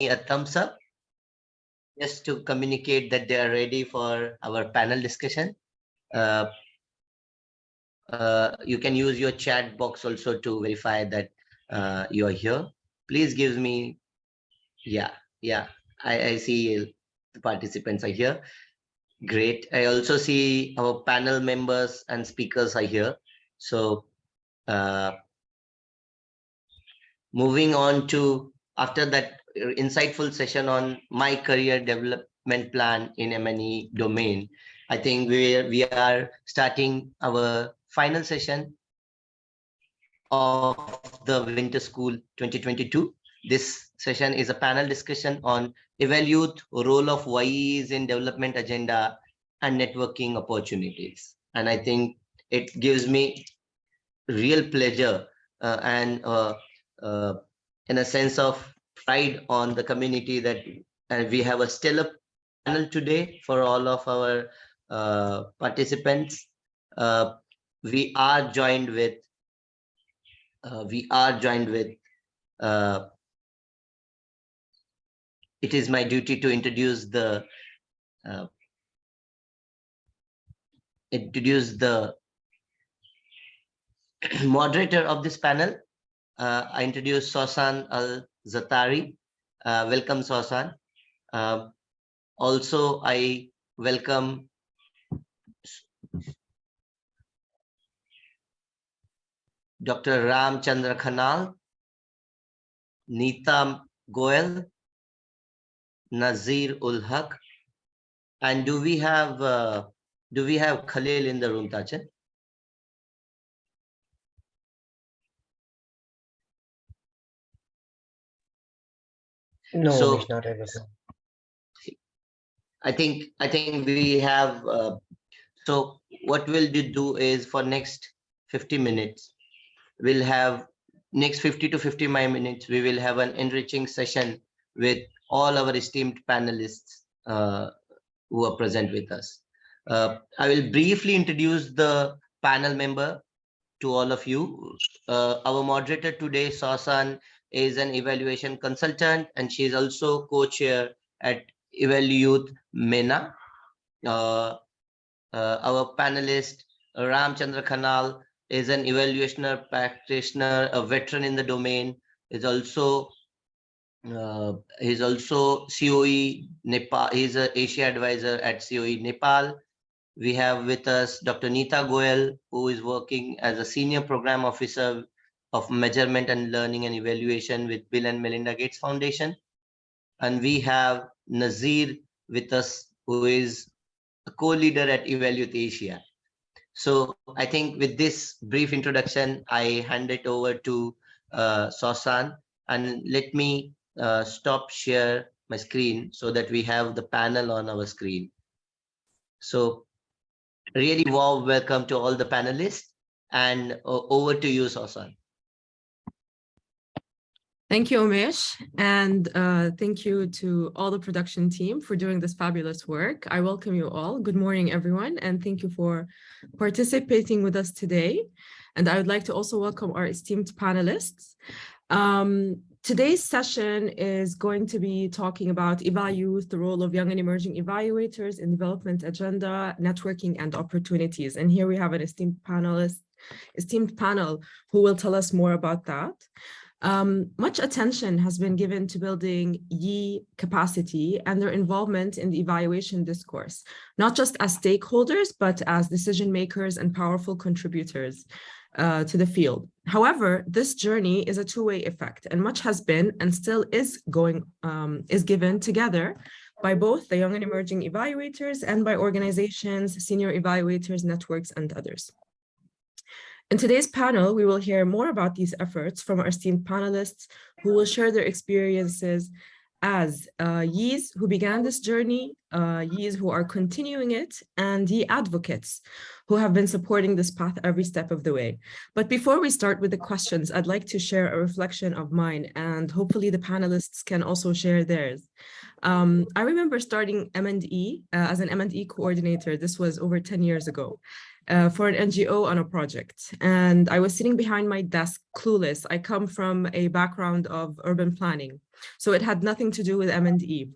a thumbs up just to communicate that they are ready for our panel discussion. You can use your chat box also to verify that you are here. Please give me, yeah, I see the participants are here. Great. I also see our panel members and speakers are here. So moving on to, after that insightful session on my career development plan in M&E domain, I think we are starting our final session of the Winter School 2022. This session is a panel discussion on Evaluate role of YEs in development agenda and networking opportunities. And I think it gives me real pleasure and in a sense of pride on the community that we have a stellar panel today for all of our participants. We are joined with it is my duty to introduce the moderator of this panel. I introduce Sausan Al-Zatari. Welcome, Sausan. Also, I welcome Dr. Ram Chandra Khanal, Neeta Goel, Nazir ul Haq, and do we have Khalil in the room, Tachan? No, so it's not able to. I think we have. So what we'll do is for next 50 minutes, we'll have next 50 to 55 minutes. We will have an enriching session with all our esteemed panelists who are present with us. I will briefly introduce the panel member to all of you. Our moderator today, Sausan, is an evaluation consultant, and she is also co-chair at Evaluate MENA. Our panelist, Ram Chandra Khanal, is an evaluationer practitioner, a veteran in the domain. Is also COE Nepal. He's an Asia advisor at COE Nepal. We have with us Dr. Neeta Goel, who is working as a senior program officer of measurement and learning and evaluation with Bill and Melinda Gates Foundation. And we have Nazir with us, who is a co-leader at Evaluate Asia. So I think with this brief introduction, I hand it over to Sausan, and let me stop share my screen so that we have the panel on our screen. So really warm welcome to all the panelists, and over to you, Sausan. Thank you, Umesh, and thank you to all the production team for doing this fabulous work. I welcome you all. Good morning, everyone, and thank you for participating with us today. And I would like to also welcome our esteemed panelists. Today's session is going to be talking about Evaluate, the role of young and emerging evaluators in development agenda, networking, and opportunities. And here we have an esteemed panel who will tell us more about that. Much attention has been given to building YE capacity and their involvement in the evaluation discourse, not just as stakeholders, but as decision makers and powerful contributors to the field. However, this journey is a two-way effect, and much has been and still is given together by both the young and emerging evaluators and by organizations, senior evaluators, networks, and others. In today's panel, we will hear more about these efforts from our esteemed panelists who will share their experiences as YEs who began this journey, YEs who are continuing it, and YE advocates who have been supporting this path every step of the way. But before we start with the questions, I'd like to share a reflection of mine, and hopefully the panelists can also share theirs. I remember starting M&E as an M&E coordinator. This was over 10 years ago. for an NGO on a project. And I was sitting behind my desk, clueless. I come from a background of urban planning, so it had nothing to do with M&E.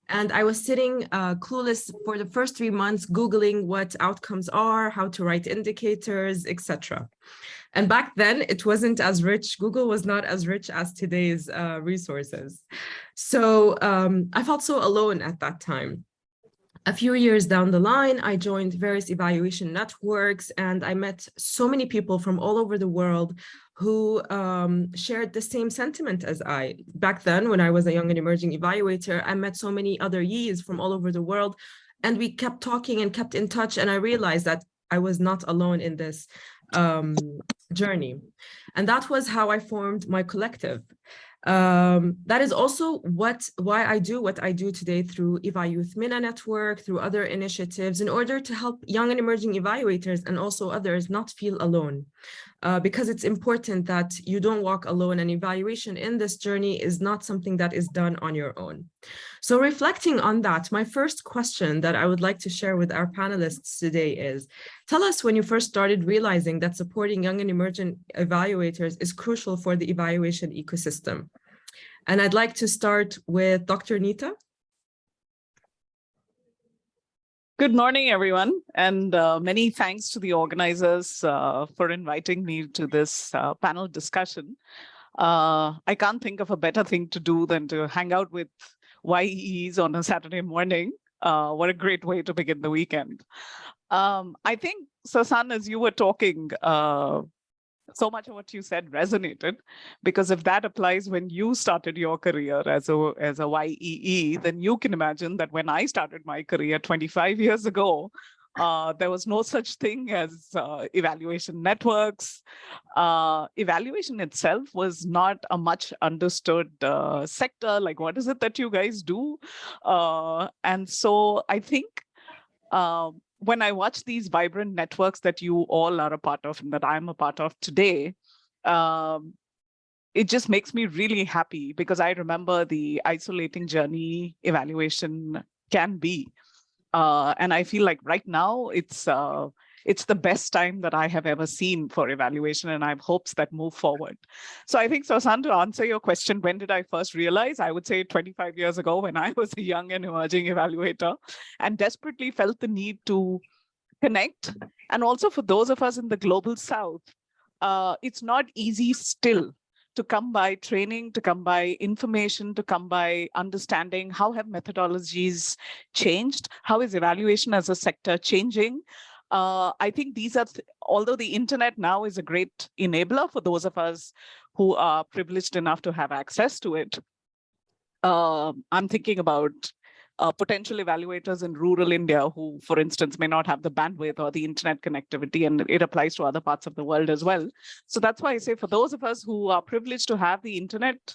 And I was sitting clueless for the first 3 months, Googling what outcomes are, how to write indicators, etc. And back then, it wasn't as rich. Google was not as rich as today's resources. So I felt so alone at that time. A few years down the line, I joined various evaluation networks, and I met so many people from all over the world who shared the same sentiment as I. Back then, when I was a young and emerging evaluator, I met so many other Yis from all over the world, and we kept talking and kept in touch, and I realized that I was not alone in this journey. And that was how I formed my collective. That is also why I do what I do today through Eva Youth Mina Network, through other initiatives, in order to help young and emerging evaluators and also others not feel alone. Because it's important that you don't walk alone, and evaluation in this journey is not something that is done on your own. So reflecting on that, my first question that I would like to share with our panelists today is, tell us when you first started realizing that supporting young and emerging evaluators is crucial for the evaluation ecosystem. And I'd like to start with Dr. Nita. Good morning, everyone, and many thanks to the organizers for inviting me to this panel discussion. I can't think of a better thing to do than to hang out with YEEs on a Saturday morning. What a great way to begin the weekend. I think, Sasan, as you were talking, so much of what you said resonated, because if that applies when you started your career as a YEE, then you can imagine that when I started my career 25 years ago, there was no such thing as evaluation networks. Evaluation itself was not a much understood sector. Like, what is it that you guys do? And so I think when I watch these vibrant networks that you all are a part of and that I'm a part of today, it just makes me really happy, because I remember the isolating journey evaluation can be. And I feel like right now it's the best time that I have ever seen for evaluation, and I have hopes that move forward. So I think, Sasan, to answer your question, when did I first realize? I would say 25 years ago, when I was a young and emerging evaluator and desperately felt the need to connect. And also for those of us in the global South, it's not easy still to come by training, to come by information, to come by understanding how have methodologies changed, how is evaluation as a sector changing. I think these are, although the internet now is a great enabler for those of us who are privileged enough to have access to it, I'm thinking about potential evaluators in rural India who, for instance, may not have the bandwidth or the internet connectivity, and it applies to other parts of the world as well. So that's why I say for those of us who are privileged to have the internet,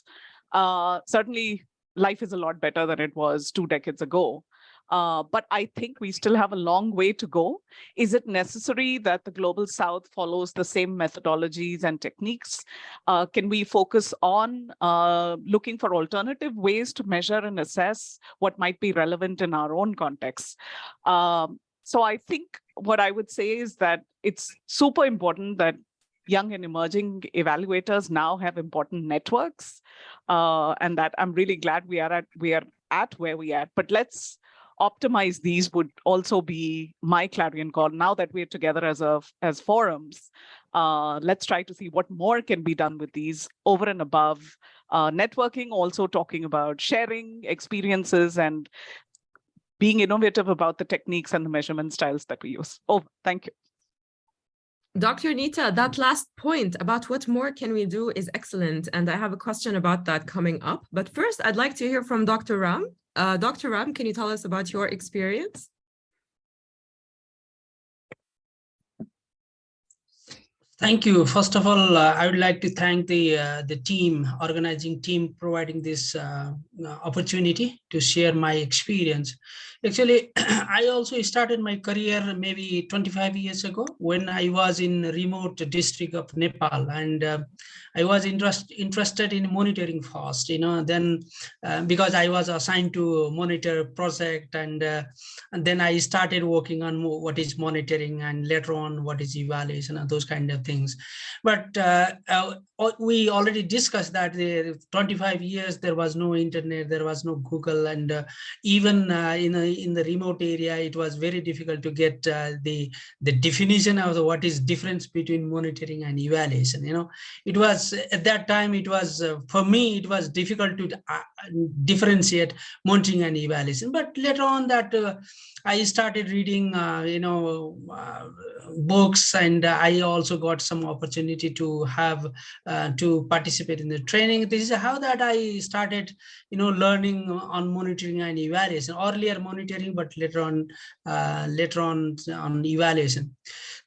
certainly life is a lot better than it was 2 decades ago. But I think we still have a long way to go. Is it necessary that the Global South follows the same methodologies and techniques? Can we focus on looking for alternative ways to measure and assess what might be relevant in our own context? So I think what I would say is that it's super important that young and emerging evaluators now have important networks, and that I'm really glad we are at where we are. But let's optimize these would also be my clarion call. Now that we're together as forums, let's try to see what more can be done with these over and above networking, also talking about sharing experiences and being innovative about the techniques and the measurement styles that we use. Oh, thank you. Dr. Nita, that last point about what more can we do is excellent. And I have a question about that coming up. But first, I'd like to hear from Dr. Ram. Dr. Ram, can you tell us about your experience? Thank you. First of all, I would like to thank the team, organizing team, providing this opportunity to share my experience. Actually, I also started my career maybe 25 years ago when I was in remote district of Nepal, and I was interested in monitoring first. Then because I was assigned to monitor project, and then I started working on what is monitoring, and later on what is evaluation and those kind of things. But we already discussed that the 25 years there was no internet, there was no Google, and even in the remote area, it was very difficult to get the definition of what is difference between monitoring and evaluation. It was at that time, it was for me, it was difficult to differentiate monitoring and evaluation. But later on that I started reading books, and I also got some opportunity to have to participate in the training. This is how that I started learning on monitoring and evaluation. Earlier monitoring, but later on on evaluation.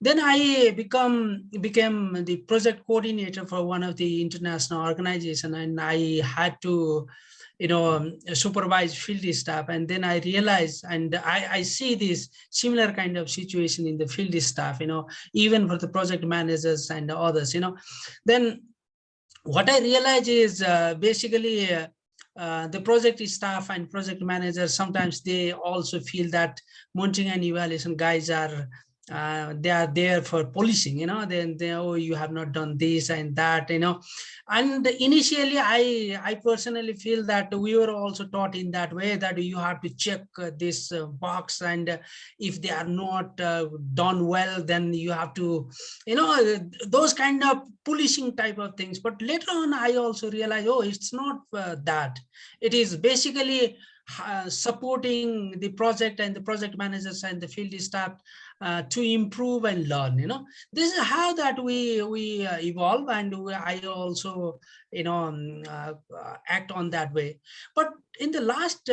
Then I became the project coordinator for one of the international organization, and I had to supervise field staff. And then I realized, and I see this similar kind of situation in the field staff, even for the project managers and others. Then what I realize is basically the project staff and project managers, sometimes they also feel that monitoring and evaluation guys are they are there for policing. Then oh, you have not done this and that. And initially I personally feel that we were also taught in that way, that you have to check this box, and if they are not done well, then you have to those kind of policing type of things. But later on I also realized, oh, it's not that. It is basically supporting the project and the project managers and the field staff to improve and learn. This is how that we evolve, and I also act on that way. But in the last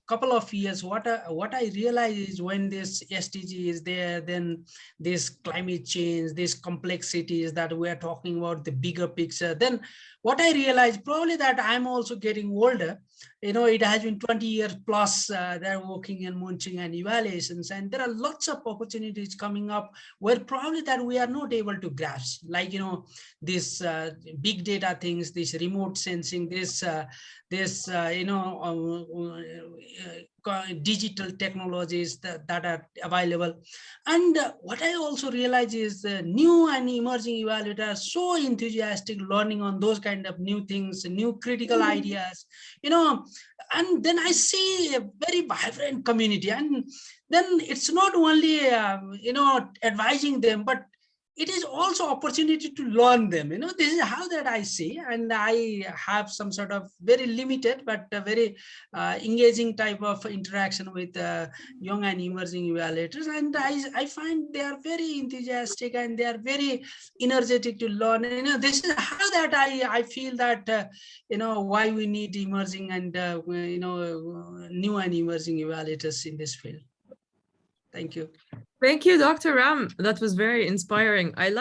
couple of years, what I realize is, when this SDG is there, then this climate change, these complexities that we are talking about, the bigger picture, then what I realized, probably that I'm also getting older. It has been 20 years plus they're working in monitoring and evaluations, and there are lots of opportunities coming up where probably that we are not able to grasp, like this big data things, this remote sensing, this digital technologies that are available. And what I also realize is new and emerging evaluators are so enthusiastic learning on those kind of new things, new critical ideas, and then I see a very vibrant community. And then it's not only advising them, but it is also opportunity to learn them. This is how that I see, and I have some sort of very limited but very engaging type of interaction with young and emerging evaluators, and I find they are very enthusiastic and they are very energetic to learn. This is how that I feel that why we need emerging and new and emerging evaluators in this field. Thank you. Thank you, Dr. Ram. That was very inspiring. I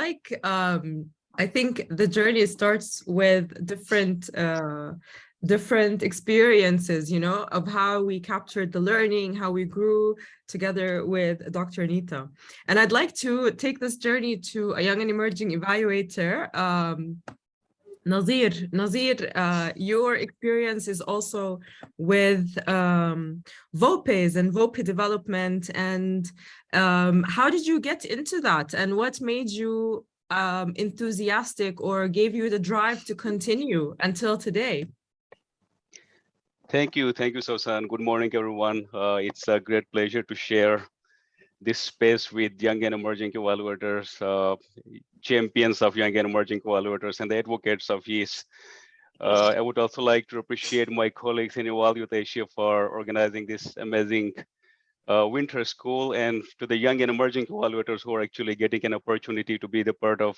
think the journey starts with different experiences, of how we captured the learning, how we grew together with Dr. Anita. And I'd like to take this journey to a young and emerging evaluator, Nazir, your experience is also with VOPEs and VOPE development, and how did you get into that, and what made you enthusiastic or gave you the drive to continue until today? Thank you, Susan. Good morning, everyone. It's a great pleasure to share this space with young and emerging evaluators, champions of young and emerging evaluators, and the advocates of YES. I would also like to appreciate my colleagues in Evaluate Asia for organizing this amazing winter school, and to the young and emerging evaluators who are actually getting an opportunity to be the part of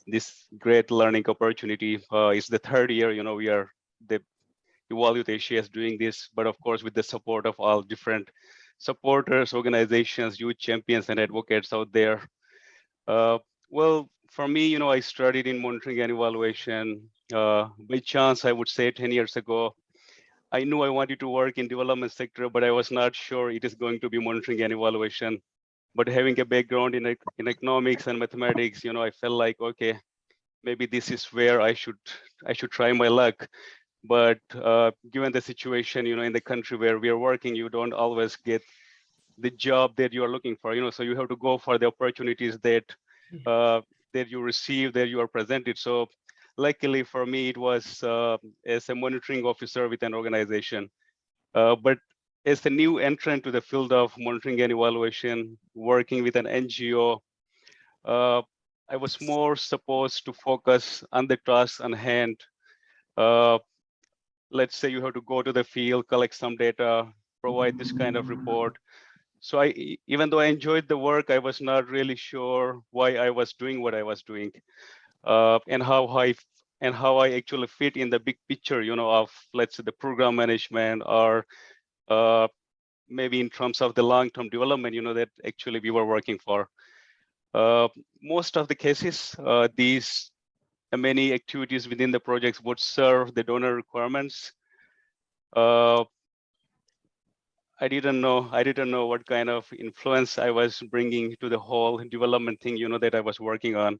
this great learning opportunity. It's the third year, we are the Evaluate Asia is doing this, but of course with the support of all different supporters, organizations, youth champions, and advocates out there. Uh, well, for me, I studied in monitoring and evaluation. By chance, I would say 10 years ago. I knew I wanted to work in development sector, but I was not sure it is going to be monitoring and evaluation. But having a background in economics and mathematics, I felt like, okay, maybe this is where I should try my luck. But given the situation, in the country where we are working, you don't always get the job that you are looking for. So you have to go for the opportunities that uh, that you receive, that you are presented. So luckily for me, it was as a monitoring officer with an organization. But as a new entrant to the field of monitoring and evaluation, working with an NGO, uh, I was more supposed to focus on the tasks on hand. Uh, let's say you have to go to the field, collect some data, provide this kind of report. So even though I enjoyed the work, I was not really sure why I was doing what I was doing, and how I actually fit in the big picture, of, let's say, the program management, or uh, maybe in terms of the long-term development, that actually we were working for. Most of the cases, these many activities within the projects would serve the donor requirements. I didn't know what kind of influence I was bringing to the whole development thing, that I was working on.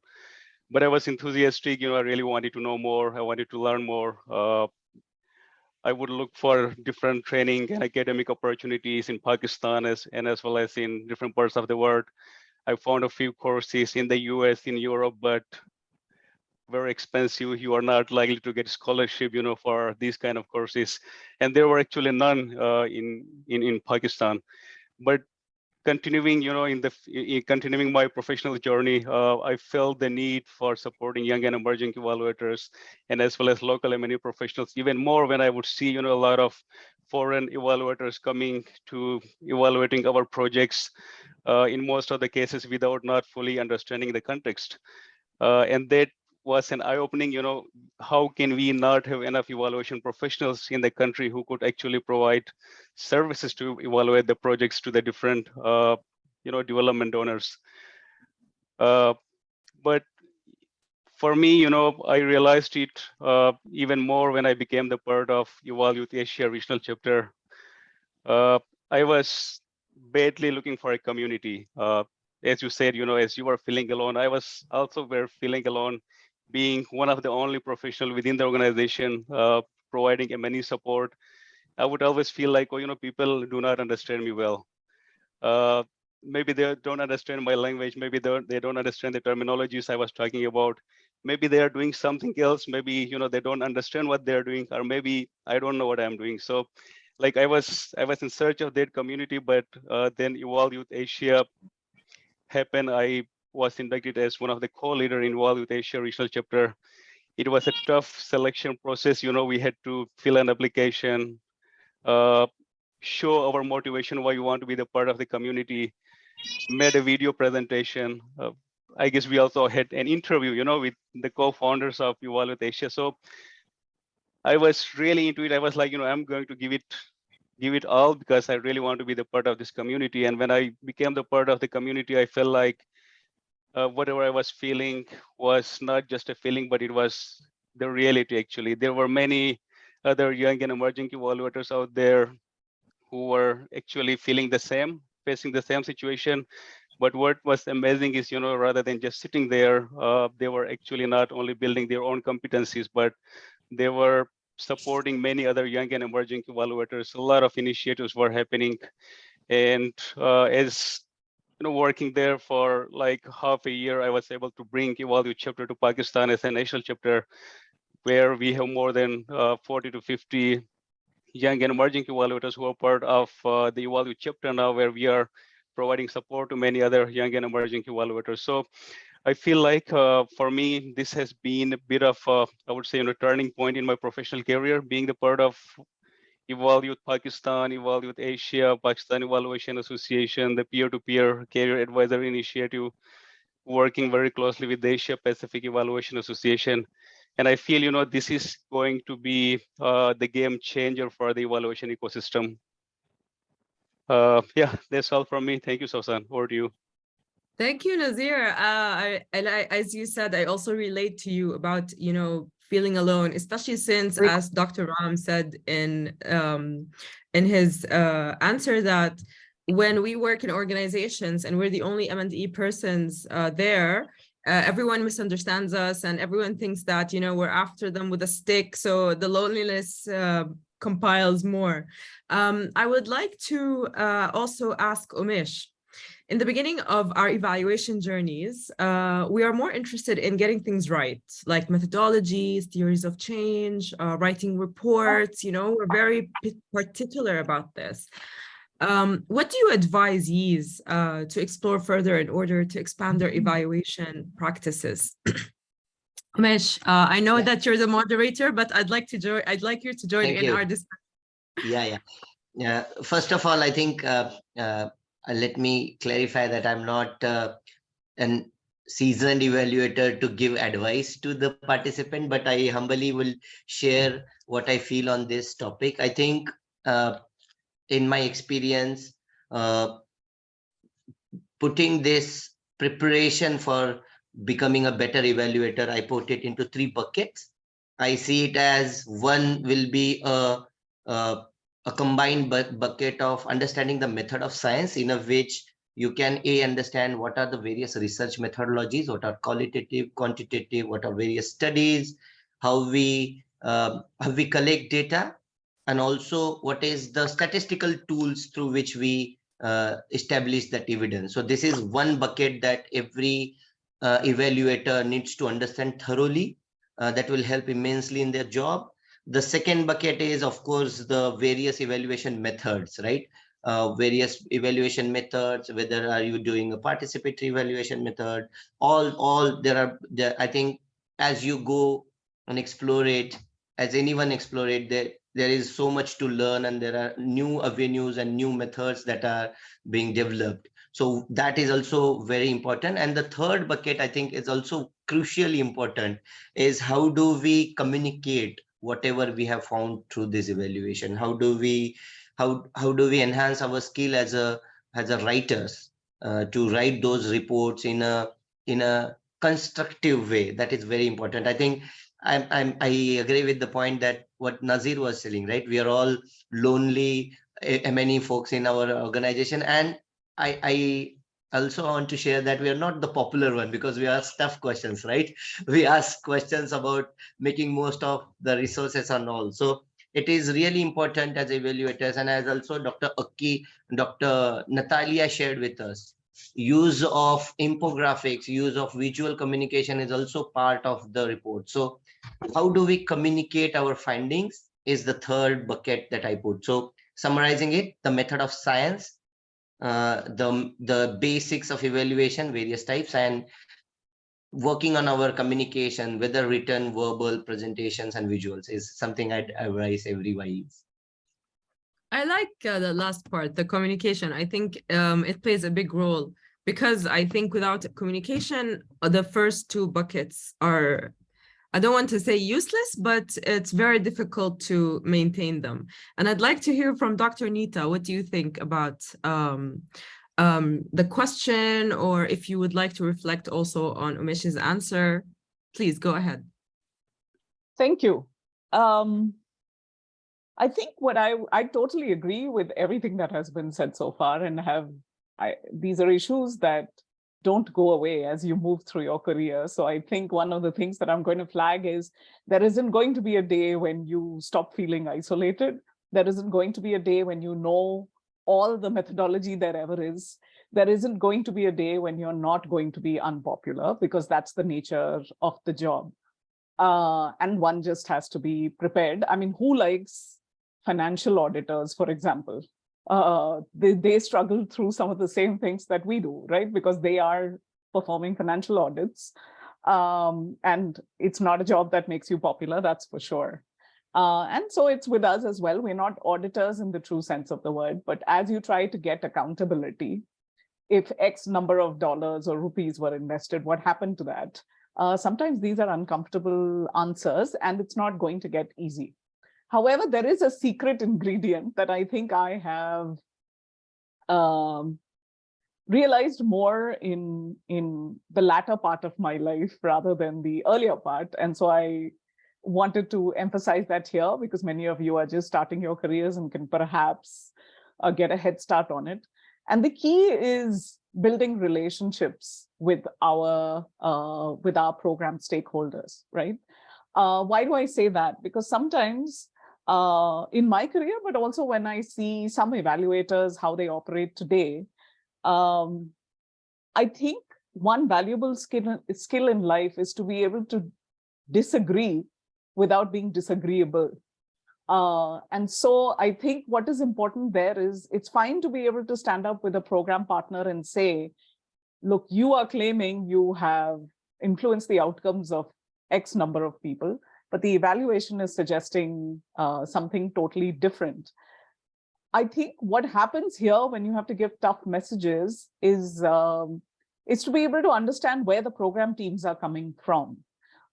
But I was enthusiastic, I really wanted to know more. I wanted to learn more. I would look for different training and academic opportunities in Pakistan as well as in different parts of the world. I found a few courses in the US, in Europe, but very expensive. You are not likely to get scholarship, for these kind of courses. And there were actually none in Pakistan. But continuing, continuing my professional journey, I felt the need for supporting young and emerging evaluators, and as well as local M&E professionals, even more when I would see, a lot of foreign evaluators coming to evaluating our projects, in most of the cases without not fully understanding the context. And that was an eye-opening, how can we not have enough evaluation professionals in the country who could actually provide services to evaluate the projects to the different, development donors. But for me, I realized it even more when I became the part of Evolve Asia regional chapter. I was badly looking for a community. As you said, as you were feeling alone, I was also very feeling alone, being one of the only professional within the organization, providing many support. I would always feel like, people do not understand me well. Maybe they don't understand my language. Maybe they don't understand the terminologies I was talking about. Maybe they are doing something else. Maybe, they don't understand what they're doing, or maybe I don't know what I'm doing. So like I was in search of that community, but then Evolve Youth Asia happened. I was inducted as one of the co-leader in Evolve Youth Asia regional chapter. It was a tough selection process. We had to fill an application, show our motivation why you want to be the part of the community, made a video presentation. I guess we also had an interview, with the co-founders of Evolve Youth Asia. So I was really into it. I was like, I'm going to give it all, because I really want to be the part of this community. And when I became the part of the community, I felt like whatever I was feeling was not just a feeling, but it was the reality. Actually, there were many other young and emerging evaluators out there who were actually feeling the same, facing the same situation. But what was amazing is, rather than just sitting there, they were actually not only building their own competencies, but they were supporting many other young and emerging evaluators. A lot of initiatives were happening. And as working there for like half a year, I was able to bring Evolve Youth chapter to Pakistan as a national chapter, where we have more than 40 to 50 young and emerging evaluators who are part of the Evolve Youth chapter now, where we are providing support to many other young and emerging evaluators. So I feel like for me, this has been a bit of, I would say, turning point in my professional career, being the part of Evolve Youth Pakistan, Evolve Youth Asia, Pakistan Evaluation Association, the peer-to-peer career advisory initiative, working very closely with the Asia Pacific Evaluation Association. And I feel, this is going to be the game changer for the evaluation ecosystem. Yeah, that's all from me. Thank you, Sosan. Over to you. Thank you, Nazir. As you said, I also relate to you about, feeling alone, especially since, as Dr. Ram said in his answer, that when we work in organizations and we're the only M&E persons there, everyone misunderstands us and everyone thinks that, we're after them with a stick. So the loneliness compiles more. I would like to also ask Umesh. In the beginning of our evaluation journeys, we are more interested in getting things right, like methodologies, theories of change, writing reports. We're very particular about this. What do you advise YEEs to explore further in order to expand their evaluation practices? Umesh, I know that you're the moderator, but I'd like you to join Thank in you. our discussion. Yeah. First of all, I think let me clarify that I'm not an seasoned evaluator to give advice to the participant, but I humbly will share what I feel on this topic. I think in my experience, putting this preparation for becoming a better evaluator, I put it into 3 buckets. I see it as one will be a combined bucket of understanding the method of science, in which you can understand what are the various research methodologies, what are qualitative, quantitative, what are various studies, how we collect data, and also what is the statistical tools through which we establish that evidence. So this is one bucket that every evaluator needs to understand thoroughly. That will help immensely in their job. The second bucket is, of course, the various evaluation methods, right? Various evaluation methods, whether are you doing a participatory evaluation method, I think as you go and explore it, as anyone explore it, there is so much to learn, and there are new avenues and new methods that are being developed. So that is also very important. And the third bucket, I think, is also crucially important, is how do we communicate whatever we have found through this evaluation? How do we enhance our skill as a writers to write those reports in a constructive way? That is very important. I think I agree with the point that what Nazir was saying, right? We are all lonely, many folks in our organization, and I also want to share that we are not the popular one, because we ask tough questions, right? We ask questions about making most of the resources and all. So it is really important as evaluators, and as also Dr. Natalia shared with us, use of infographics, use of visual communication is also part of the report. So how do we communicate our findings is the third bucket that I put. So summarizing it, the method of science, the basics of evaluation, various types, and working on our communication, whether written, verbal, presentations, and visuals, is something I'd advise everybody. I like the last part, the communication. I think it plays a big role, because I think without communication, the first 2 buckets are, I don't want to say useless, but it's very difficult to maintain them. And I'd like to hear from Dr. Nita. What do you think about the question, or if you would like to reflect also on Umesh's answer, please go ahead. Thank you. I think I totally agree with everything that has been said so far, and these are issues that don't go away as you move through your career. So I think one of the things that I'm going to flag is there isn't going to be a day when you stop feeling isolated. There isn't going to be a day when you know all the methodology there ever is. There isn't going to be a day when you're not going to be unpopular, because that's the nature of the job. And one just has to be prepared. I mean, who likes financial auditors, for example? They struggle through some of the same things that we do, right? Because they are performing financial audits. And it's not a job that makes you popular, that's for sure. And so it's with us as well. We're not auditors in the true sense of the word, but as you try to get accountability, if X number of dollars or rupees were invested, what happened to that? Sometimes these are uncomfortable answers, and it's not going to get easy. However, there is a secret ingredient that I think I have realized more in the latter part of my life rather than the earlier part. And so I wanted to emphasize that here, because many of you are just starting your careers and can perhaps get a head start on it. And the key is building relationships with our program stakeholders, right? Why do I say that? Because sometimes in my career, but also when I see some evaluators, how they operate today, I think one valuable skill in life is to be able to disagree without being disagreeable. And so I think what is important there is it's fine to be able to stand up with a program partner and say, look, you are claiming you have influenced the outcomes of X number of people, but the evaluation is suggesting something totally different. I think what happens here when you have to give tough messages is to be able to understand where the program teams are coming from.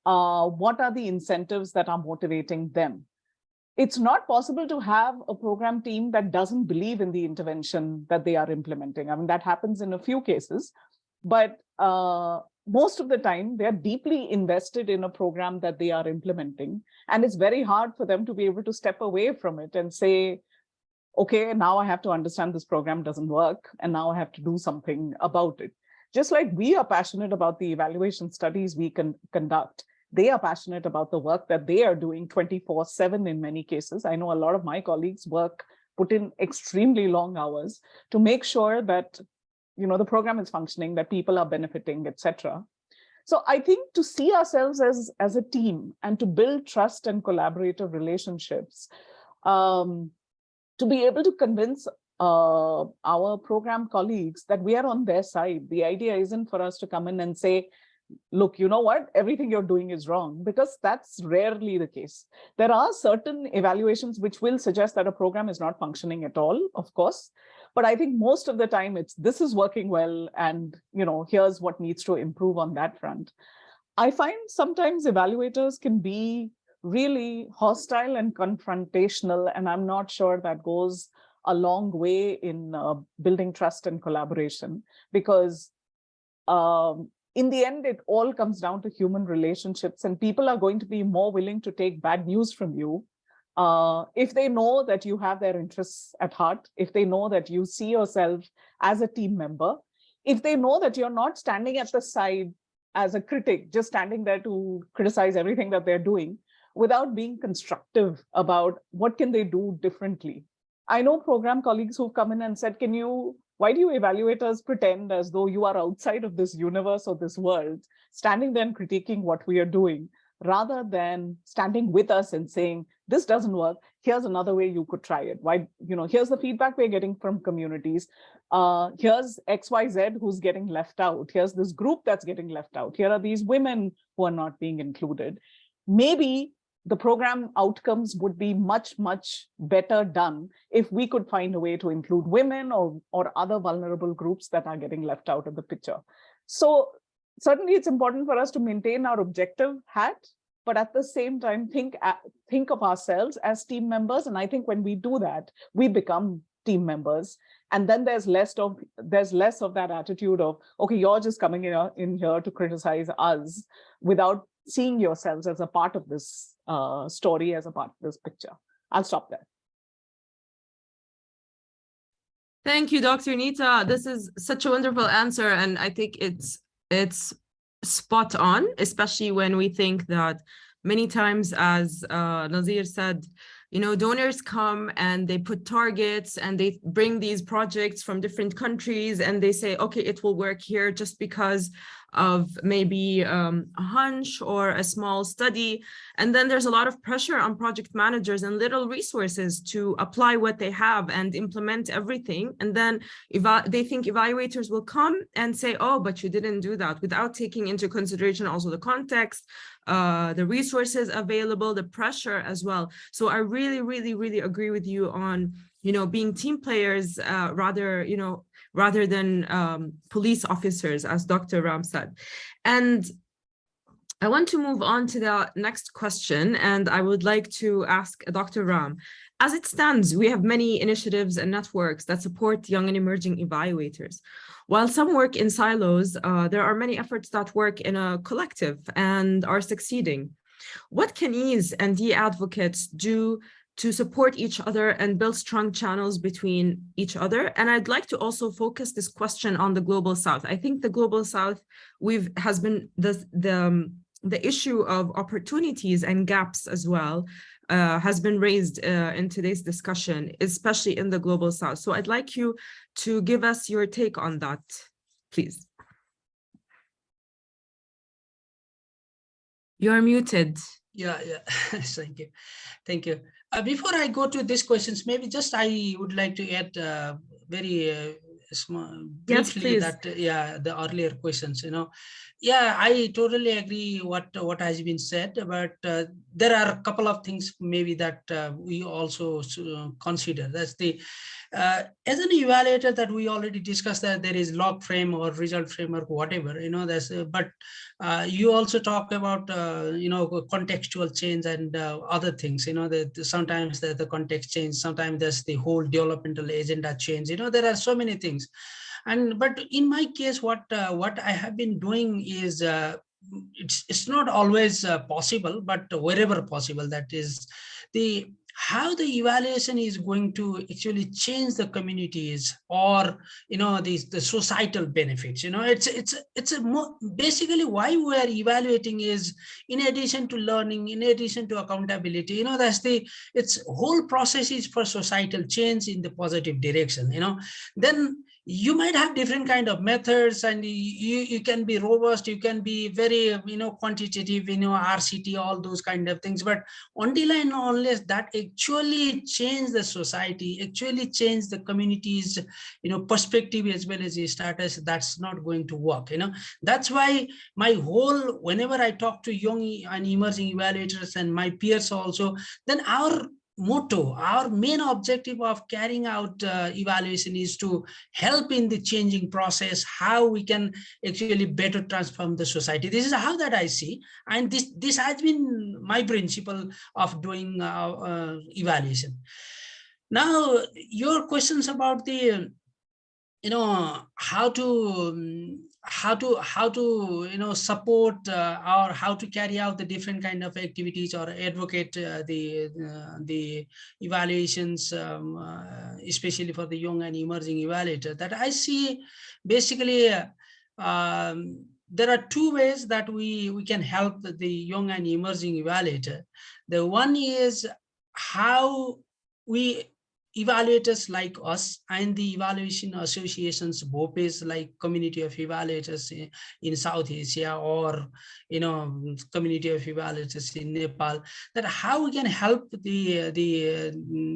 What are the incentives that are motivating them? It's not possible to have a program team that doesn't believe in the intervention that they are implementing. I mean, that happens in a few cases, but most of the time they're deeply invested in a program that they are implementing. And it's very hard for them to be able to step away from it and say, okay, now I have to understand this program doesn't work, and now I have to do something about it. Just like we are passionate about the evaluation studies we can conduct, they are passionate about the work that they are doing 24/7 in many cases. I know a lot of my colleagues put in extremely long hours to make sure that the program is functioning, that people are benefiting, etc. So I think to see ourselves as a team and to build trust and collaborative relationships, to be able to convince our program colleagues that we are on their side. The idea isn't for us to come in and say, look, you know what, everything you're doing is wrong, because that's rarely the case. There are certain evaluations which will suggest that a program is not functioning at all, of course. But I think most of the time this is working well, and here's what needs to improve on that front. I find sometimes evaluators can be really hostile and confrontational, and I'm not sure that goes a long way in building trust and collaboration, because in the end, it all comes down to human relationships, and people are going to be more willing to take bad news from you if they know that you have their interests at heart, if they know that you see yourself as a team member, if they know that you're not standing at the side as a critic, just standing there to criticize everything that they're doing, without being constructive about what can they do differently. I know program colleagues who've come in and said, why do you evaluators pretend as though you are outside of this universe or this world, standing there and critiquing what we are doing, rather than standing with us and saying, this doesn't work, here's another way you could try it. Why, here's the feedback we're getting from communities. Here's XYZ who's getting left out. Here's this group that's getting left out. Here are these women who are not being included. Maybe the program outcomes would be much, much better done if we could find a way to include women or other vulnerable groups that are getting left out of the picture. So certainly it's important for us to maintain our objective hat, but at the same time, think of ourselves as team members. And I think when we do that, we become team members. And then there's less of that attitude of, okay, you're just coming in here to criticize us, without seeing yourselves as a part of this story, as a part of this picture. I'll stop there. Thank you, Dr. Nita. This is such a wonderful answer, and I think it's spot on, especially when we think that many times, as Nazir said, donors come and they put targets and they bring these projects from different countries and they say, okay, it will work here just because of maybe a hunch or a small study. And then there's a lot of pressure on project managers and little resources to apply what they have and implement everything. And then they think evaluators will come and say, oh, but you didn't do that, without taking into consideration also the context, the resources available, the pressure as well. So I really, really, really agree with you on, being team players rather than police officers, as Dr. Ram said. And I want to move on to the next question, and I would like to ask Dr. Ram. As it stands, we have many initiatives and networks that support young and emerging evaluators. While some work in silos, there are many efforts that work in a collective and are succeeding. What can EAS and e-advocates do to support each other and build strong channels between each other? And I'd like to also focus this question on the Global South. I think the Global South has been the issue of opportunities and gaps as well has been raised in today's discussion, especially in the Global South. So I'd like you to give us your take on that, please. You're muted. Yeah. Thank you. Thank you. Before I go to these questions, maybe just I would like to add very small, briefly, yes, that the earlier questions. Yeah, I totally agree what has been said, but there are a couple of things maybe that we also consider. That's the as an evaluator that we already discussed, that there is log frame or result framework, whatever, that's but you also talk about contextual change and other things, that sometimes the context change, sometimes there's the whole developmental agenda change, there are so many things. But in my case, what I have been doing is it's not always possible, but wherever possible, that is how the evaluation is going to actually change the communities, or the societal benefits. It's a more, basically why we are evaluating is, in addition to learning, in addition to accountability, that's its whole process is for societal change in the positive direction. Then you might have different kind of methods, and you can be robust, you can be very quantitative, RCT, all those kind of things, but until and unless that actually change the society, actually change the communities perspective as well as the status, that's not going to work. That's why whenever I talk to young and emerging evaluators and my peers also, then our motto, our main objective of carrying out evaluation is to help in the changing process, how we can actually better transform the society. This is how that I see, and this has been my principle of doing evaluation. Now, your questions about the how to support or how to carry out the different kind of activities or advocate the evaluations, especially for the young and emerging evaluator, that I see basically there are two ways that we can help the young and emerging evaluator. The one is how we evaluators like us and the evaluation associations, BOPEs, like Community of Evaluators in South Asia, or Community of Evaluators in Nepal, that how we can help the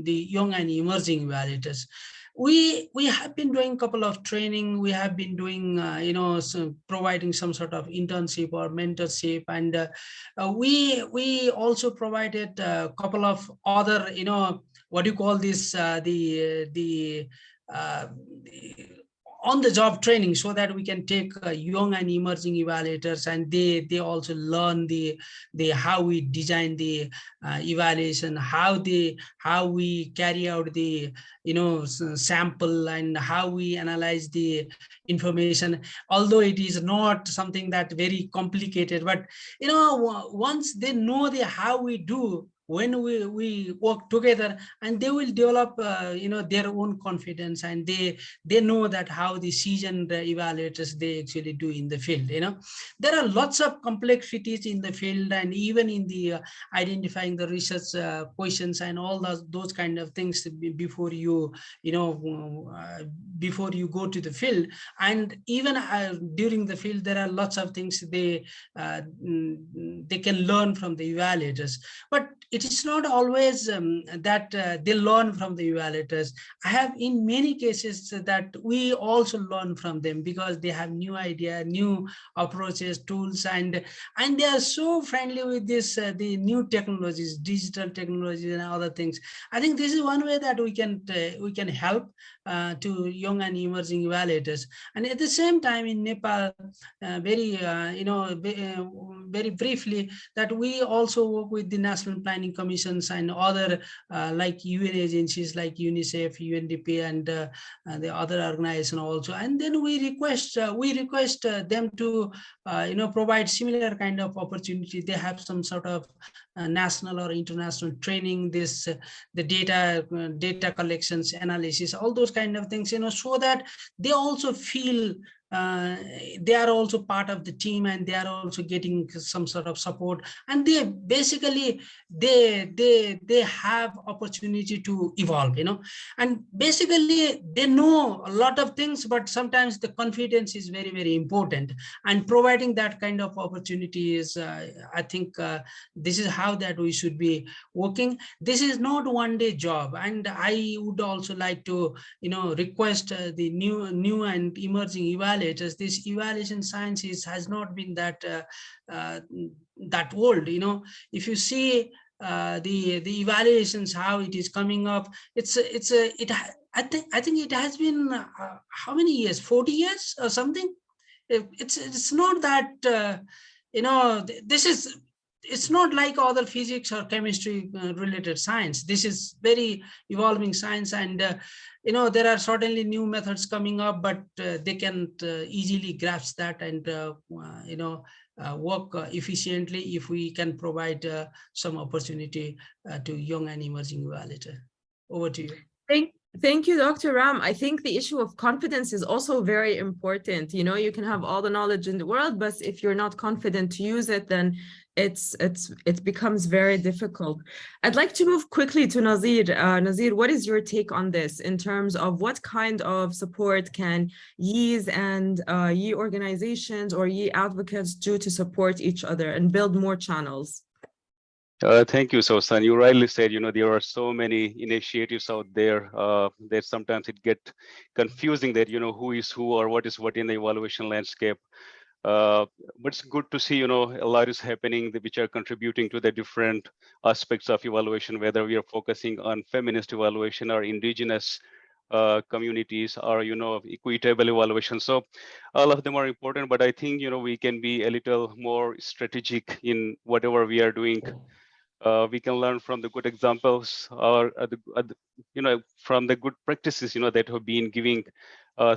young and emerging evaluators. We have been doing a couple of training. We have been doing, providing some sort of internship or mentorship, and we also provided a couple of other, what do you call this, the on-the-job training, so that we can take young and emerging evaluators, and they also learn the how we design the evaluation, how we carry out the sample, and how we analyze the information. Although it is not something that very complicated, but once they know how we do, when we work together, and they will develop their own confidence, and they know that how the seasoned evaluators they actually do in the field. There are lots of complexities in the field, and even in the identifying the research questions and all those kind of things before you before you go to the field. And even during the field, there are lots of things they can learn from the evaluators. But it is not always that they learn from the evaluators. I have in many cases that we also learn from them because they have new idea, new approaches, tools, and they are so friendly with this the new technologies, digital technologies and other things. I think this is one way that we can help to young and emerging evaluators. And at the same time in Nepal, very very briefly, that we also work with the national planning commissions and other like UN agencies like UNICEF, UNDP, and the other organization also. And then we request them to provide similar kind of opportunity. They have some sort of national or international training, this the data collections, analysis, all those kind of things, so that they also feel they are also part of the team, and they are also getting some sort of support, and they basically they have opportunity to evolve, and basically they know a lot of things, but sometimes the confidence is very, very important, and providing that kind of opportunity is I think this is how that we should be working. This is not one day job, and I would also like to request the new and emerging evaluators. This evaluation science has not been that that old. If you see the evaluations, how it is coming up, I think it has been how many years, 40 years or something. It's not that this is, it's not like other physics or chemistry related science. This is very evolving science, and there are certainly new methods coming up, but they can easily grasp that and work efficiently if we can provide some opportunity to young and emerging evaluator. Over to you. Thank you, Dr. Ram. I think the issue of confidence is also very important. You can have all the knowledge in the world, but if you're not confident to use it, then it becomes very difficult. I'd like to move quickly to Nazir. Nazir, what is your take on this in terms of what kind of support can YEEs and YEE organizations or YEE advocates do to support each other and build more channels? Thank you, Sosan. You rightly said, there are so many initiatives out there that sometimes it get confusing that, who is who or what is what in the evaluation landscape. But it's good to see, a lot is happening which are contributing to the different aspects of evaluation, whether we are focusing on feminist evaluation or indigenous communities or, equitable evaluation. So all of them are important, but I think, we can be a little more strategic in whatever we are doing. We can learn from the good examples or from the good practices that have been giving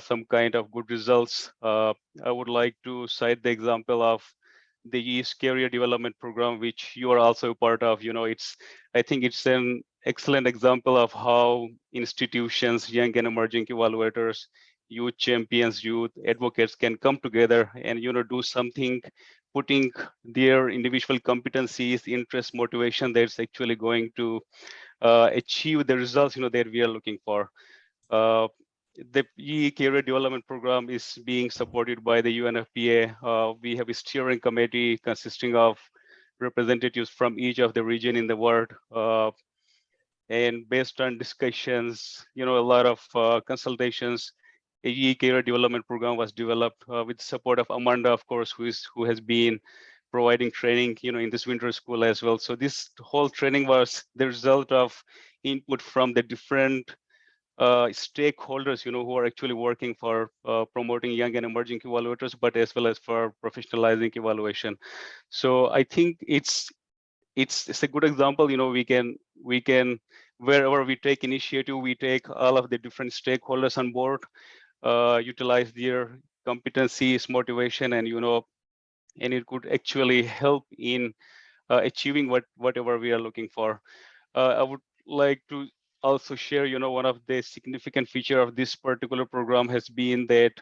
some kind of good results. I would like to cite the example of the YEE's Career Development Program, which you are also a part of. I think it's an excellent example of how institutions, young and emerging evaluators, youth champions, youth advocates can come together and do something, putting their individual competencies, interest, motivation that's actually going to achieve the results that we are looking for. The YEE Career Development Program is being supported by the UNFPA. We have a steering committee consisting of representatives from each of the region in the world. And based on discussions, a lot of consultations, a YEE Career Development Program was developed with support of Amanda, of course, who has been providing training, in this winter school as well. So this whole training was the result of input from the different stakeholders, who are actually working for promoting young and emerging evaluators, but as well as for professionalizing evaluation. So I think it's a good example. We can wherever we take initiative, we take all of the different stakeholders on board, utilize their competencies, motivation, and and it could actually help in achieving whatever we are looking for. I would like to also share, one of the significant feature of this particular program has been that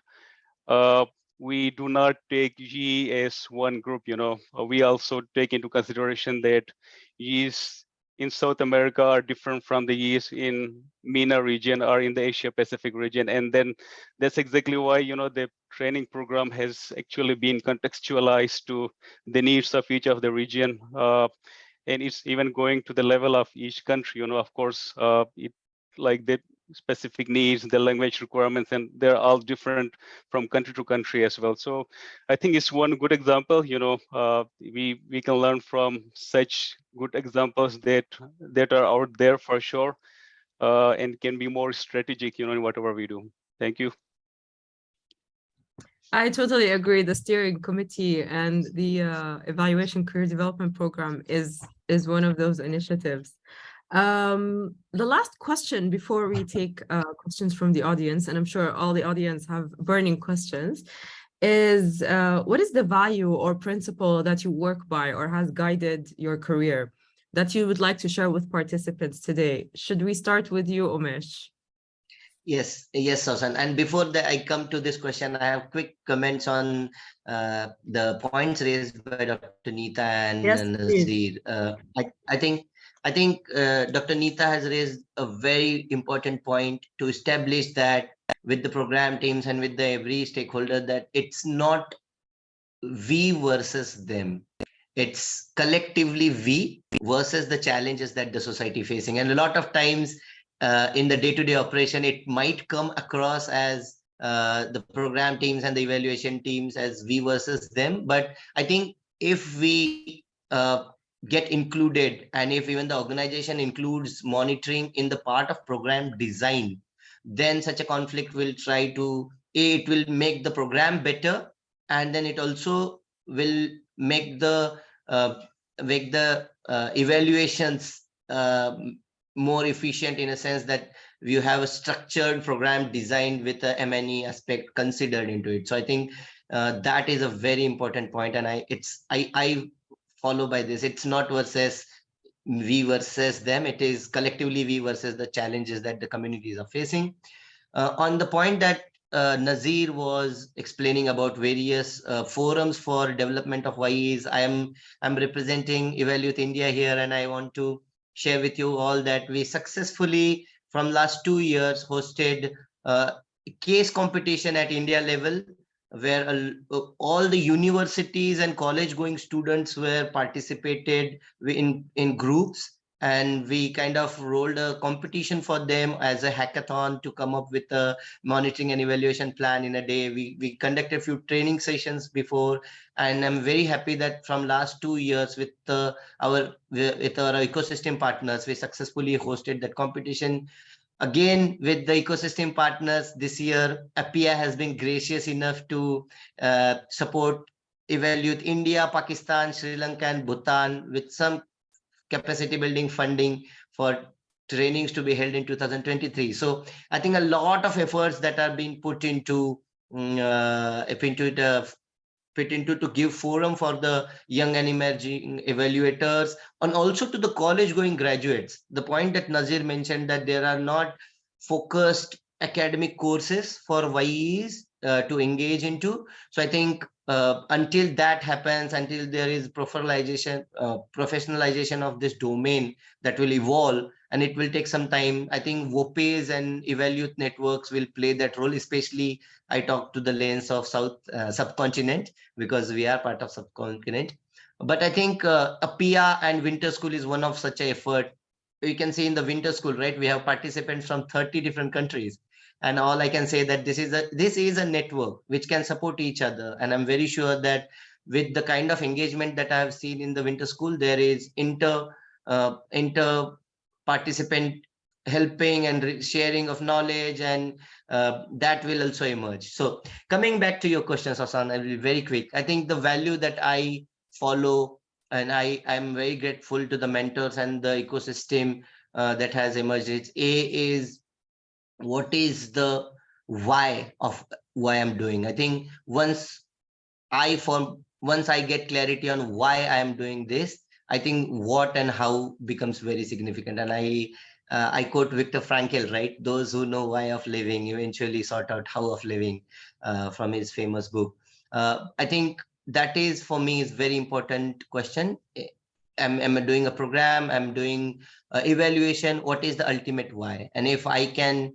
we do not take YEE as one group. We also take into consideration that YEEs in South America are different from the YEEs in MENA region or in the Asia Pacific region. And then that's exactly why, the training program has actually been contextualized to the needs of each of the region. and it's even going to the level of each country. Of course, it like the specific needs, the language requirements, and they're all different from country to country as well. So I think it's one good example. We can learn from such good examples that are out there for sure, and can be more strategic, in whatever we do. Thank you. I totally agree. The steering committee and the evaluation career development program is one of those initiatives. The last question before we take questions from the audience, and I'm sure all the audience have burning questions, is what is the value or principle that you work by or has guided your career that you would like to share with participants today? Should we start with you, Umesh? Yes, Susan. And before that, I come to this question, I have quick comments on the points raised by Dr. Neeta and Yes, Nazir. I think Dr. Neeta has raised a very important point to establish that with the program teams and with every stakeholder, that it's not we versus them. It's collectively we versus the challenges that the society facing. And a lot of times, in the day-to-day operation, it might come across as the program teams and the evaluation teams as we versus them. But I think if we get included, and if even the organization includes monitoring in the part of program design, then such a conflict will try to, it will make the program better, and then it also will make the evaluations more efficient, in a sense that you have a structured program designed with a M&E aspect considered into it. So I think that is a very important point, and I follow by this. It's not versus we versus them. It is collectively we versus the challenges that the communities are facing. On the point that Nazir was explaining about various forums for development of YEs, I'm representing Evaluate India here, and I want to share with you all that we successfully, from last 2 years, hosted case competition at India level, where all the universities and college going students were participated in groups, and we kind of rolled a competition for them as a hackathon to come up with a monitoring and evaluation plan in a day. We conducted a few training sessions before, and I'm very happy that from last 2 years with our ecosystem partners, we successfully hosted that competition. Again, with the ecosystem partners this year, APIA has been gracious enough to support Evaluate India, Pakistan, Sri Lanka, and Bhutan with some capacity building funding for trainings to be held in 2023. So I think a lot of efforts that are being put into to give forum for the young and emerging evaluators, and also to the college going graduates. The point that Nazir mentioned, that there are not focused academic courses for YEs to engage into. So I think until that happens, until there is professionalization of this domain, that will evolve, and it will take some time. I think WOPEs and Evaluate networks will play that role, especially I talk to the lens of South subcontinent, because we are part of subcontinent. But I think APIA and Winter School is one of such an effort. You can see in the Winter School, right, we have participants from 30 different countries. And all I can say that this is a network which can support each other. And I'm very sure that with the kind of engagement that I have seen in the Winter School, there is inter participant helping and sharing of knowledge, and that will also emerge. So coming back to your question, Sasan, I will be very quick. I think the value that I follow, and I'm very grateful to the mentors and the ecosystem that has emerged. Is what is the why of why I'm doing. I think once I get clarity on why I am doing this, I think what and how becomes very significant. And I quote Viktor Frankl, right? Those who know why of living eventually sort out how of living, from his famous book. I think that is, for me, is very important question. Am I doing a program? I'm doing evaluation. What is the ultimate why? And if I can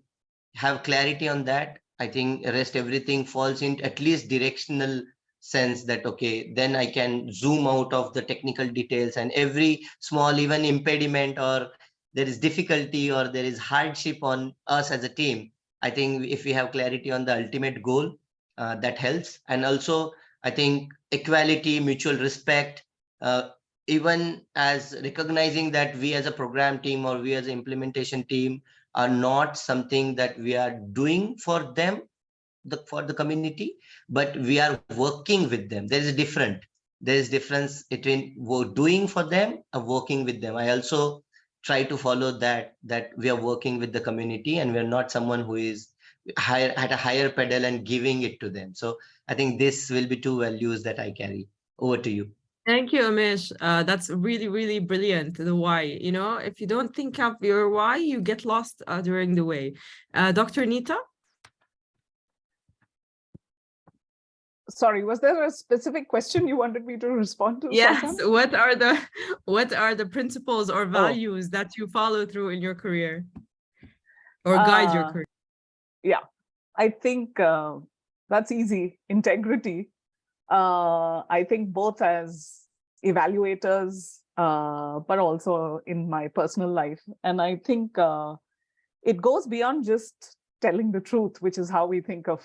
have clarity on that, I think rest everything falls into at least directional sense that, okay, then I can zoom out of the technical details, and every small even impediment, or there is difficulty or there is hardship on us as a team. I think if we have clarity on the ultimate goal, that helps. And also, I think equality, mutual respect, even as recognizing that we as a program team or we as an implementation team are not something that we are doing for them, for the community, but we are working with them. There is difference between doing for them and working with them. I also try to follow that we are working with the community, and we're not someone who is higher at a higher pedal and giving it to them. So I think this will be two values that I carry. Over to you. Thank you, Amish. That's really, really brilliant. The why, you know, if you don't think of your why, you get lost during the way. Dr. Nita? Sorry, was there a specific question you wanted me to respond to? Yes. Farzan? What are the principles or values that you follow through in your career or guide your career? Yeah, I think that's easy. Integrity. I think both as evaluators, but also in my personal life. And I think it goes beyond just telling the truth, which is how we think of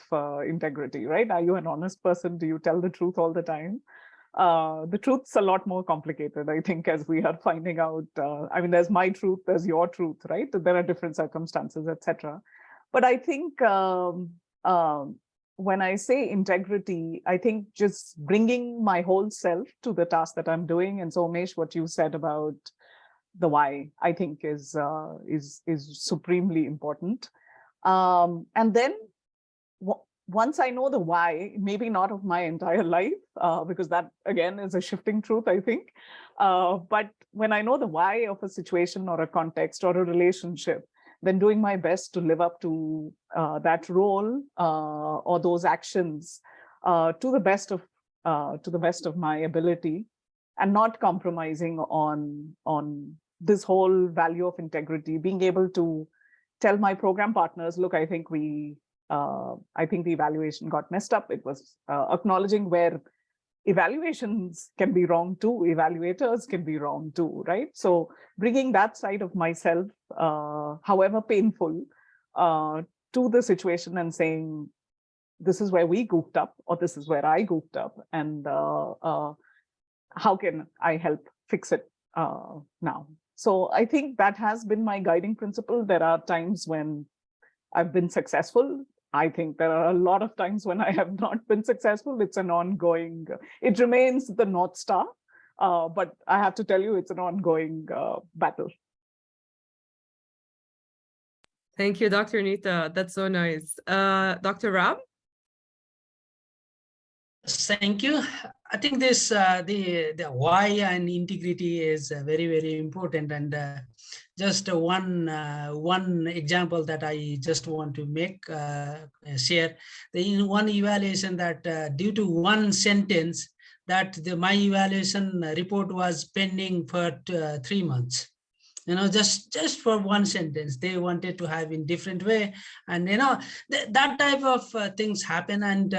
integrity, right? Are you an honest person? Do you tell the truth all the time? The truth's a lot more complicated, I think, as we are finding out. I mean, there's my truth, there's your truth, right? There are different circumstances, etc. But I think when I say integrity, I think just bringing my whole self to the task that I'm doing. And so, Umesh, what you said about the why, I think is supremely important. And then once I know the why, maybe not of my entire life, because that again is a shifting truth, I think. But when I know the why of a situation or a context or a relationship, then doing my best to live up to that role or those actions to the best of my ability, and not compromising on this whole value of integrity. Being able to tell my program partners, look, I think the evaluation got messed up. It was acknowledging where evaluations can be wrong too, evaluators can be wrong too, right? So bringing that side of myself, however painful, to the situation and saying, this is where we goofed up, or this is where I goofed up, and how can I help fix it now? So I think that has been my guiding principle. There are times when I've been successful. I think there are a lot of times when I have not been successful. It's an ongoing, it remains the North Star, but I have to tell you, it's an ongoing battle. Thank you, Dr. Nita. That's so nice. Dr. Ram? Thank you. I think this the why and integrity is very, very important. And just one example that I just want to make share. In one evaluation, that due to one sentence, that my evaluation report was pending for 3 months. Just for one sentence, they wanted to have in different way, and that type of things happen, and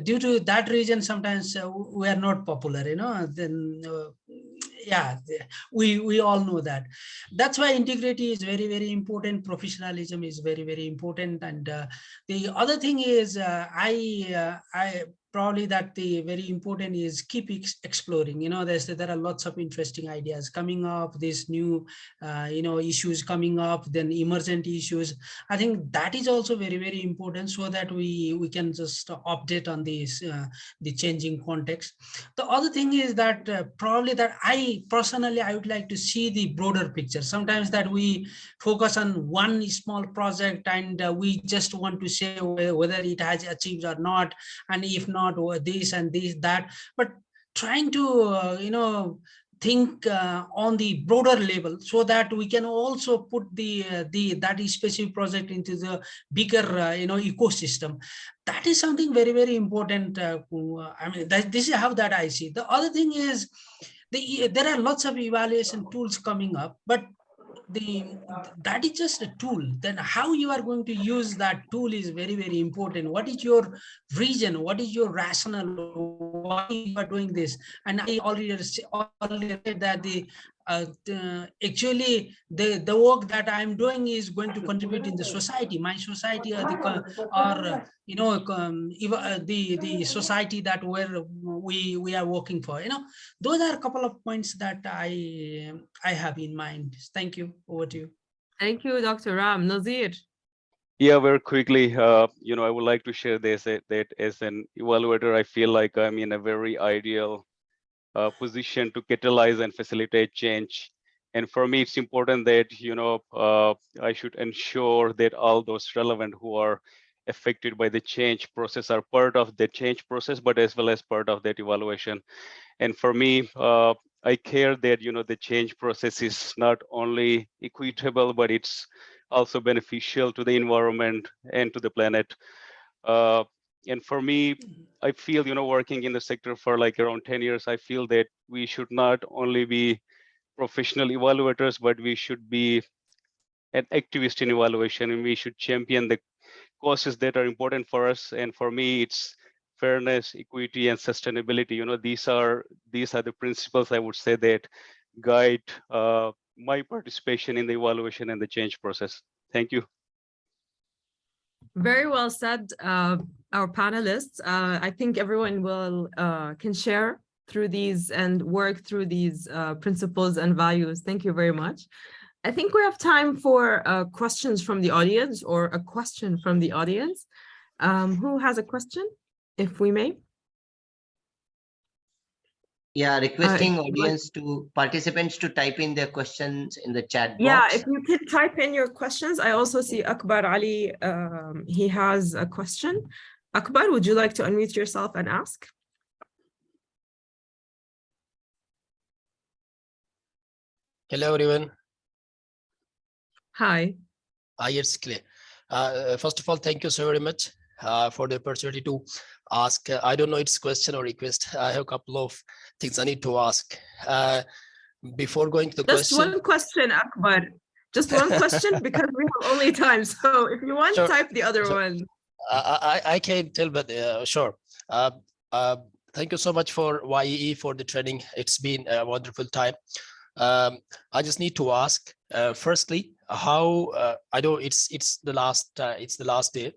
due to that reason, sometimes we are not popular. Then yeah, we all know that. That's why integrity is very, very important. Professionalism is very, very important. And the other thing is, I probably that the very important is keep exploring. There are lots of interesting ideas coming up, these new issues coming up, then emergent issues. I think that is also very, very important, so that we can just update on this the changing context. The other thing is that probably that I would like to see the broader picture. Sometimes that we focus on one small project, and we just want to say whether it has achieved or not, and if not, this and this, that. But trying to think on the broader level, so that we can also put that specific project into the bigger ecosystem. That is something very, very important. I mean, this is how that I see. The other thing is, there are lots of evaluation tools coming up, but that is just a tool. Then how you are going to use that tool is very, very important. What is your reason? What is your rationale? Why you are doing this? And I already said that actually the work that I'm doing is going to contribute in the society, my society, or the society that we are working for. Those are a couple of points that I have in mind. Thank you. Over to you. Thank you, Dr. Ram. Nazir. Yeah, very quickly, I would like to share this, that as an evaluator, I feel like I'm in a very ideal position to catalyze and facilitate change. And for me, it's important that, I should ensure that all those relevant who are affected by the change process are part of the change process, but as well as part of that evaluation. And for me, I care that, the change process is not only equitable, but it's also beneficial to the environment and to the planet. And for me, I feel, working in the sector for like around 10 years, I feel that we should not only be professional evaluators, but we should be an activist in evaluation, and we should champion the causes that are important for us. And for me, it's fairness, equity, and sustainability. These are the principles I would say that guide my participation in the evaluation and the change process. Thank you. Very well said, our panelists. I think everyone can share through these and work through these principles and values. Thank you very much. I think we have time for questions from the audience, or a question from the audience. Who has a question, if we may? Yeah, requesting participants to type in their questions in the chat box. Yeah, if you could type in your questions. I also see Akbar Ali, he has a question. Akbar, would you like to unmute yourself and ask? Hello, everyone. Hi. It's clear. First of all, thank you so very much for the opportunity to ask. I don't know it's question or request. I have a couple of things I need to ask. Before going to the question. Just one question, Akbar. Just one question, because we have only time. So if you want, type the other one. I can't tell, but sure. Thank you so much for YEE for the training. It's been a wonderful time. I just need to ask, firstly, how I know it's the last day,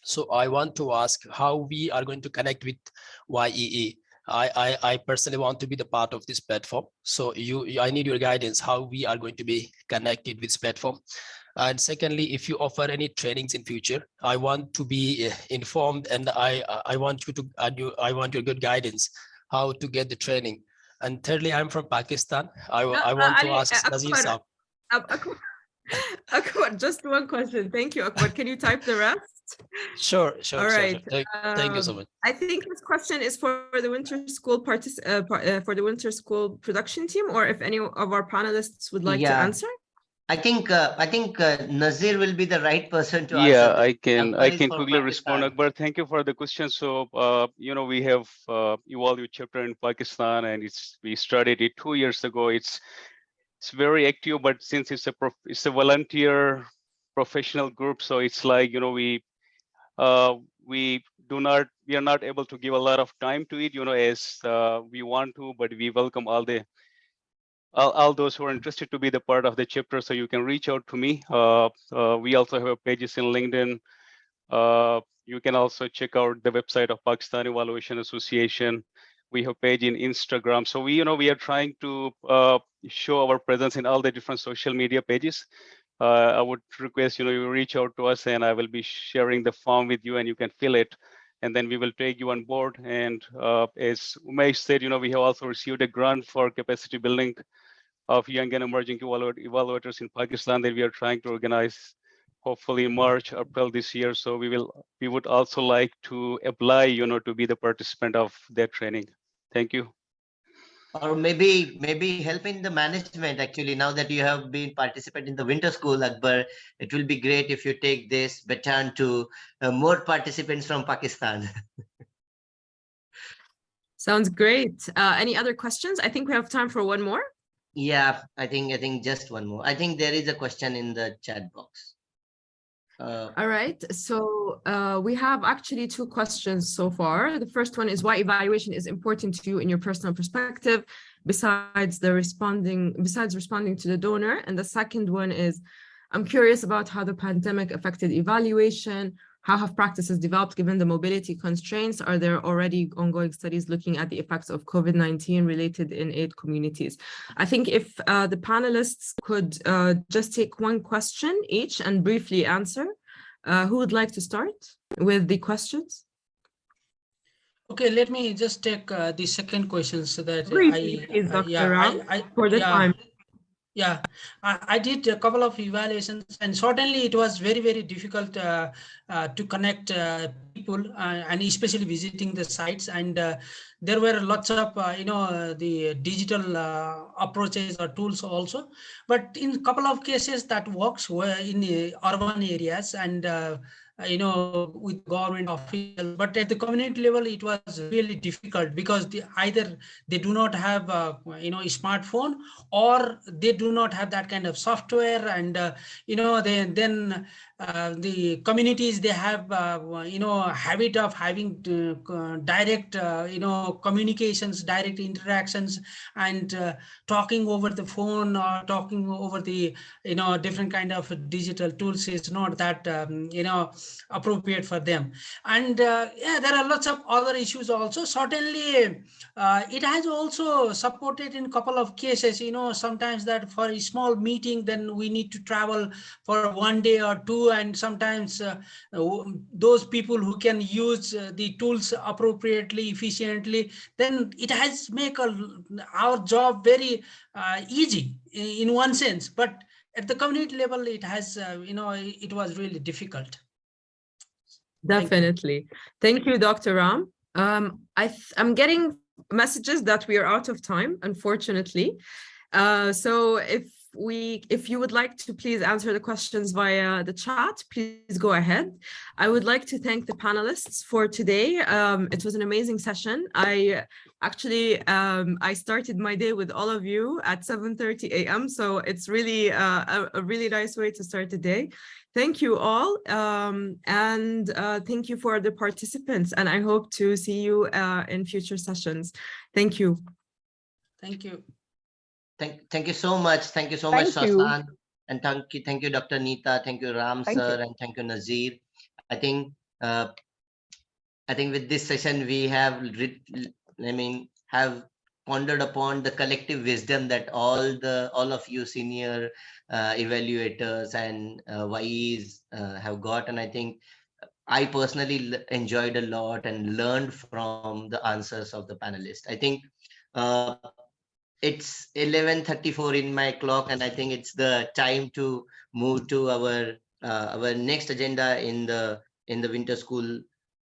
so I want to ask how we are going to connect with YEE. I personally want to be the part of this platform, so I need your guidance how we are going to be connected with this platform. And secondly, if you offer any trainings in future, I want to be informed, and I want your good guidance how to get the training. And thirdly, I'm from Pakistan. I want to ask Nazir Saab. Akbar, just one question. Thank you, Akbar. Can you type the rest? Sure. All right. Sure. Thank you so much. I think this question is for the Winter School production team, or if any of our panelists would like to answer. I think Nazir will be the right person to answer. Yeah, I can quickly respond, Akbar. Thank you for the question. So, we have Evaluate chapter in Pakistan, and we started it 2 years ago. It's very active, but since it's a volunteer professional group, so it's like, we are not able to give a lot of time to it, as we want to, but we welcome all those who are interested to be the part of the chapter. So you can reach out to me. We also have pages in LinkedIn. You can also check out the website of Pakistan Evaluation Association. We have page in Instagram. So we are trying to show our presence in all the different social media pages. I would request, you reach out to us, and I will be sharing the form with you, and you can fill it, and then we will take you on board. And as Umesh said, we have also received a grant for capacity building of young and emerging evaluators in Pakistan that we are trying to organize, hopefully in March, April this year. So we would also like to apply, to be the participant of that training. Thank you. Or maybe help in the management. Actually, now that you have been participating in the winter school, Akbar, it will be great if you take this baton to more participants from Pakistan. Sounds great. Any other questions? I think we have time for one more. Yeah, I think just one more. I think there is a question in the chat box. All right, so we have actually two questions so far. The first one is why evaluation is important to you in your personal perspective, besides responding to the donor. And the second one is, I'm curious about how the pandemic affected evaluation. How have practices developed given the mobility constraints? Are there already ongoing studies looking at the effects of COVID-19 related in aid communities? I think if the panelists could just take one question each and briefly answer. Who would like to start with the questions? Okay, let me just take the second question so that Briefly, please, Dr. Ram, for the time. Yeah, I did a couple of evaluations, and certainly it was very, very difficult to connect people, and especially visiting the sites. And there were lots of, the digital approaches or tools also. But in a couple of cases that works were in the urban areas and with government officials, but at the community level it was really difficult because either they do not have a smartphone, or they do not have that kind of software, and then the communities, they have habit of having direct communications, direct interactions, and talking over the phone or talking over the different kind of digital tools is not that appropriate for them. And yeah, there are lots of other issues also. Certainly it has also supported in a couple of cases, sometimes that for a small meeting, then we need to travel for 1 day or two, and sometimes those people who can use the tools appropriately, efficiently, then it has make our job very easy in one sense. But at the community level, it has, it was really difficult. Definitely. Thank you, Dr. Ram. I'm getting messages that we are out of time, unfortunately. So if you would like to please answer the questions via the chat, please go ahead. I would like to thank the panelists for today. It was an amazing session. I started my day with all of you at 7:30 a.m. So it's really a really nice way to start the day. Thank you all, and thank you for the participants, and I hope to see you in future sessions. Thank you. Thank you. Thank you so much. Thank you so much, Saslan. And thank you, Dr. Neeta. Thank you, Ram sir, and thank you, Nazir. I think with this session we have pondered upon the collective wisdom that all of you senior evaluators and YEs have got. And I think I personally enjoyed a lot and learned from the answers of the panelists. I think it's 11:34 in my clock, and I think it's the time to move to our next agenda in the winter school